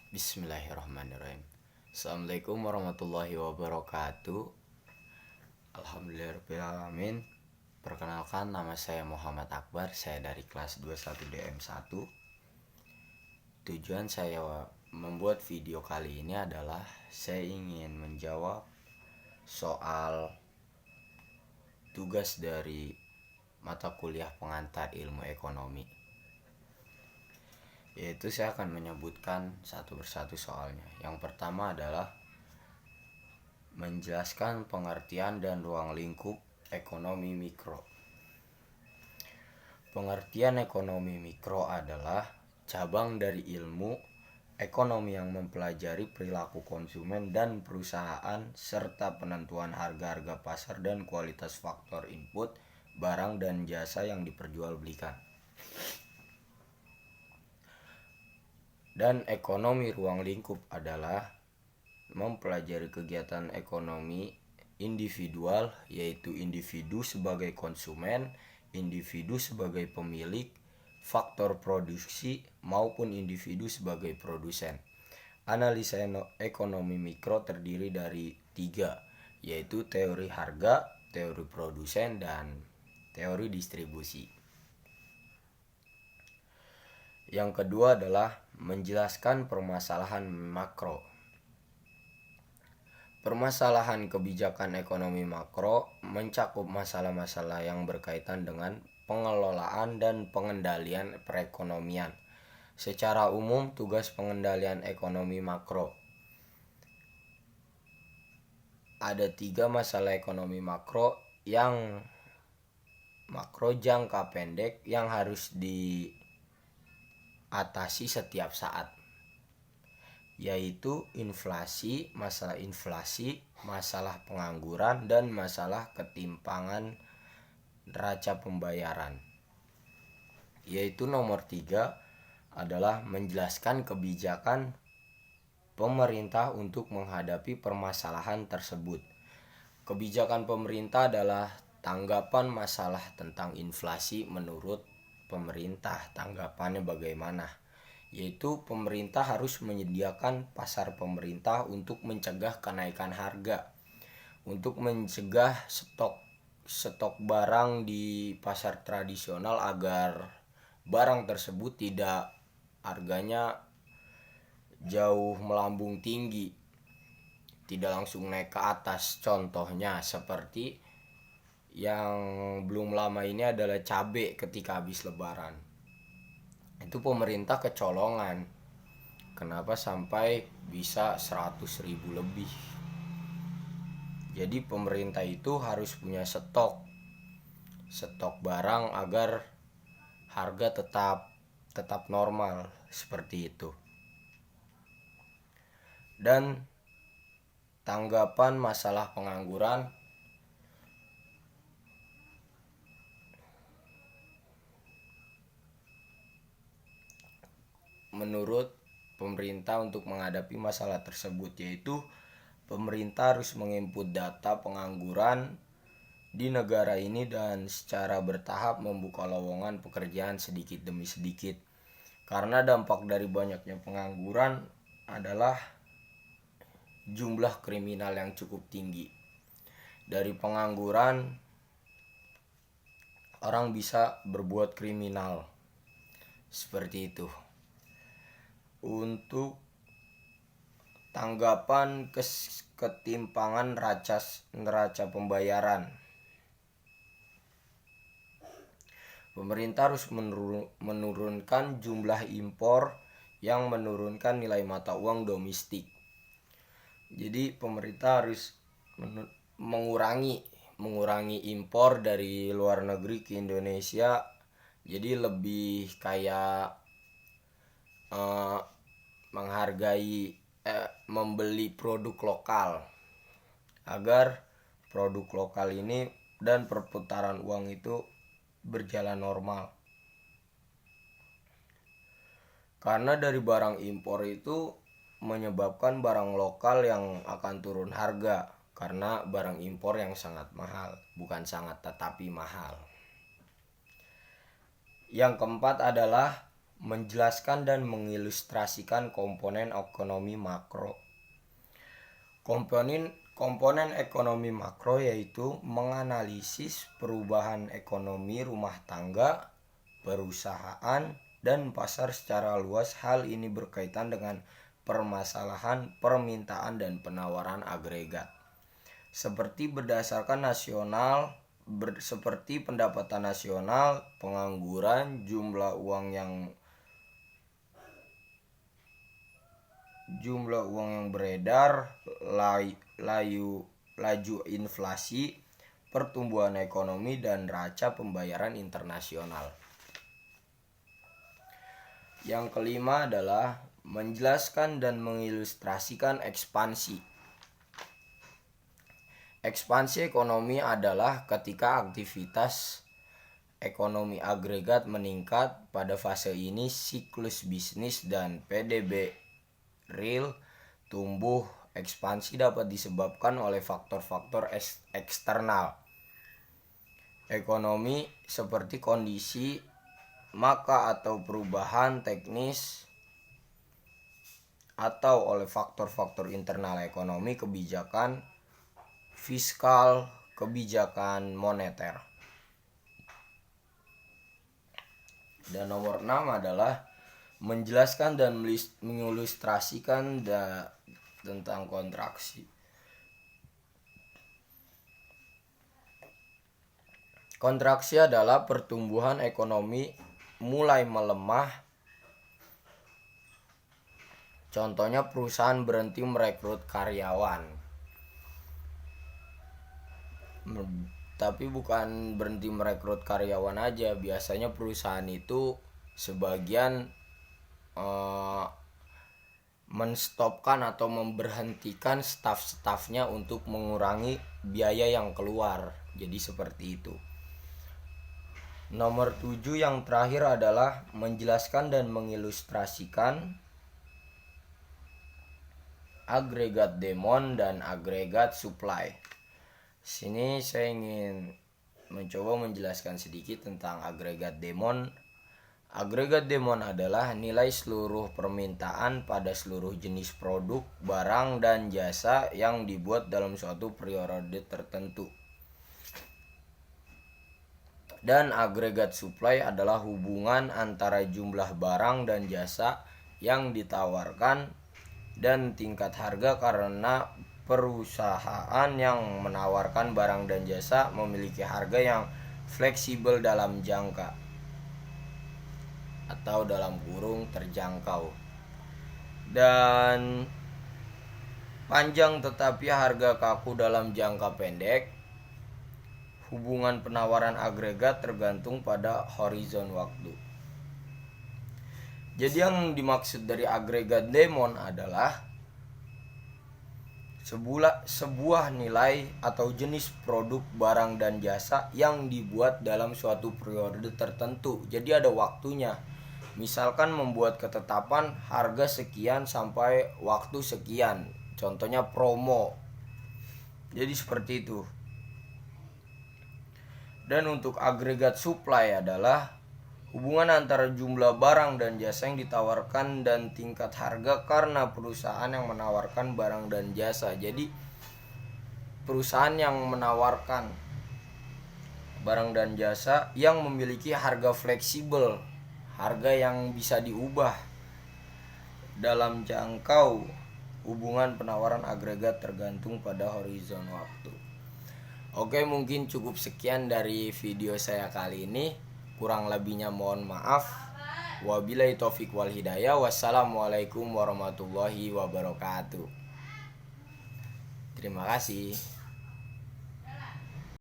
Bismillahirrahmanirrahim. Assalamualaikum warahmatullahi wabarakatuh. Alhamdulillahirrahmanirrahim. Perkenalkan, nama saya Muhammad Akbar. Saya dari kelas 21 DM1. Tujuan saya membuat video kali ini adalah saya ingin menjawab soal tugas dari mata kuliah pengantar ilmu ekonomi. Yaitu saya akan menyebutkan satu persatu soalnya. Yang pertama adalah menjelaskan pengertian dan ruang lingkup ekonomi mikro. Pengertian ekonomi mikro adalah cabang dari ilmu ekonomi yang mempelajari perilaku konsumen dan perusahaan serta penentuan harga-harga pasar dan kualitas faktor input barang dan jasa yang diperjualbelikan. Dan ekonomi ruang lingkup adalah mempelajari kegiatan ekonomi individual, yaitu individu sebagai konsumen, individu sebagai pemilik, faktor produksi, maupun individu sebagai produsen. Analisa ekonomi mikro terdiri dari 3, yaitu teori harga, teori produsen, dan teori distribusi. Yang kedua adalah menjelaskan permasalahan makro. Permasalahan kebijakan ekonomi makro mencakup masalah-masalah yang berkaitan dengan pengelolaan dan pengendalian perekonomian. Secara umum, tugas pengendalian ekonomi makro ada 3 masalah ekonomi makro yang makro jangka pendek yang harus diatasi setiap saat, yaitu masalah inflasi, masalah pengangguran, dan masalah ketimpangan neraca pembayaran. Yaitu nomor 3 adalah menjelaskan kebijakan pemerintah untuk menghadapi permasalahan tersebut. Kebijakan pemerintah adalah tanggapan masalah tentang inflasi menurut pemerintah. Tanggapannya bagaimana? Yaitu pemerintah harus menyediakan pasar pemerintah untuk mencegah kenaikan harga, untuk mencegah stok barang di pasar tradisional agar barang tersebut tidak harganya jauh melambung tinggi, tidak langsung naik ke atas. Contohnya seperti yang belum lama ini adalah cabai ketika habis lebaran. Itu pemerintah kecolongan. Kenapa sampai bisa 100.000 lebih? Jadi pemerintah itu harus punya stok barang agar harga tetap normal seperti itu. Dan tanggapan masalah pengangguran menurut pemerintah untuk menghadapi masalah tersebut, yaitu pemerintah harus menginput data pengangguran di negara ini dan secara bertahap membuka lowongan pekerjaan sedikit demi sedikit. Karena dampak dari banyaknya pengangguran adalah jumlah kriminal yang cukup tinggi. Dari pengangguran orang bisa berbuat kriminal. Seperti itu. Untuk tanggapan ketimpangan neraca pembayaran, pemerintah harus menurunkan jumlah impor yang menurunkan nilai mata uang domestik. Jadi pemerintah harus mengurangi impor dari luar negeri ke Indonesia. Jadi lebih kayak membeli produk lokal agar produk lokal ini dan perputaran uang itu berjalan normal. Karena dari barang impor itu menyebabkan barang lokal yang akan turun harga, karena barang impor yang sangat mahal, bukan sangat tetapi mahal. Yang keempat adalah menjelaskan dan mengilustrasikan komponen ekonomi makro. Komponen ekonomi makro yaitu menganalisis perubahan ekonomi rumah tangga, perusahaan, dan pasar secara luas. Hal ini berkaitan dengan permasalahan permintaan dan penawaran agregat. Seperti pendapatan nasional, pengangguran, jumlah uang yang beredar, laju inflasi, pertumbuhan ekonomi, dan raca pembayaran internasional. Yang kelima adalah menjelaskan dan mengilustrasikan ekspansi. Ekspansi ekonomi adalah ketika aktivitas ekonomi agregat meningkat. Pada fase ini siklus bisnis dan PDB real tumbuh. Ekspansi dapat disebabkan oleh faktor-faktor eksternal ekonomi seperti kondisi maka atau perubahan teknis, atau oleh faktor-faktor internal ekonomi, kebijakan fiskal, kebijakan moneter. Dan nomor 6 adalah menjelaskan dan mengilustrasikan tentang kontraksi. Kontraksi adalah pertumbuhan ekonomi mulai melemah. Contohnya perusahaan berhenti merekrut karyawan. Tapi bukan berhenti merekrut karyawan aja. Biasanya perusahaan itu sebagian menstopkan atau memberhentikan staf-stafnya untuk mengurangi biaya yang keluar. Jadi seperti itu. Nomor 7 yang terakhir adalah menjelaskan dan mengilustrasikan agregat demand dan agregat supply. Sini saya ingin mencoba menjelaskan sedikit tentang agregat demand. Agregat demand adalah nilai seluruh permintaan pada seluruh jenis produk, barang, dan jasa yang dibuat dalam suatu periode tertentu. Dan agregat supply adalah hubungan antara jumlah barang dan jasa yang ditawarkan dan tingkat harga, karena perusahaan yang menawarkan barang dan jasa memiliki harga yang fleksibel dalam jangka atau dalam kurung terjangkau dan panjang, tetapi harga kaku dalam jangka pendek. Hubungan penawaran agregat tergantung pada horizon waktu. Jadi yang dimaksud dari agregat demand adalah sebuah nilai atau jenis produk, barang, dan jasa yang dibuat dalam suatu periode tertentu. Jadi ada waktunya. Misalkan membuat ketetapan harga sekian sampai waktu sekian. Contohnya promo. Jadi seperti itu. Dan untuk agregat supply adalah hubungan antara jumlah barang dan jasa yang ditawarkan dan tingkat harga, karena perusahaan yang menawarkan barang dan jasa. Jadi perusahaan yang menawarkan barang dan jasa yang memiliki harga fleksibel, harga yang bisa diubah dalam jangkau. Hubungan penawaran agregat tergantung pada horizon waktu. Oke, mungkin cukup sekian dari video saya kali ini. Kurang lebihnya mohon maaf. Wabillahi taufik wal hidayah. Wassalamualaikum warahmatullahi wabarakatuh. Terima kasih.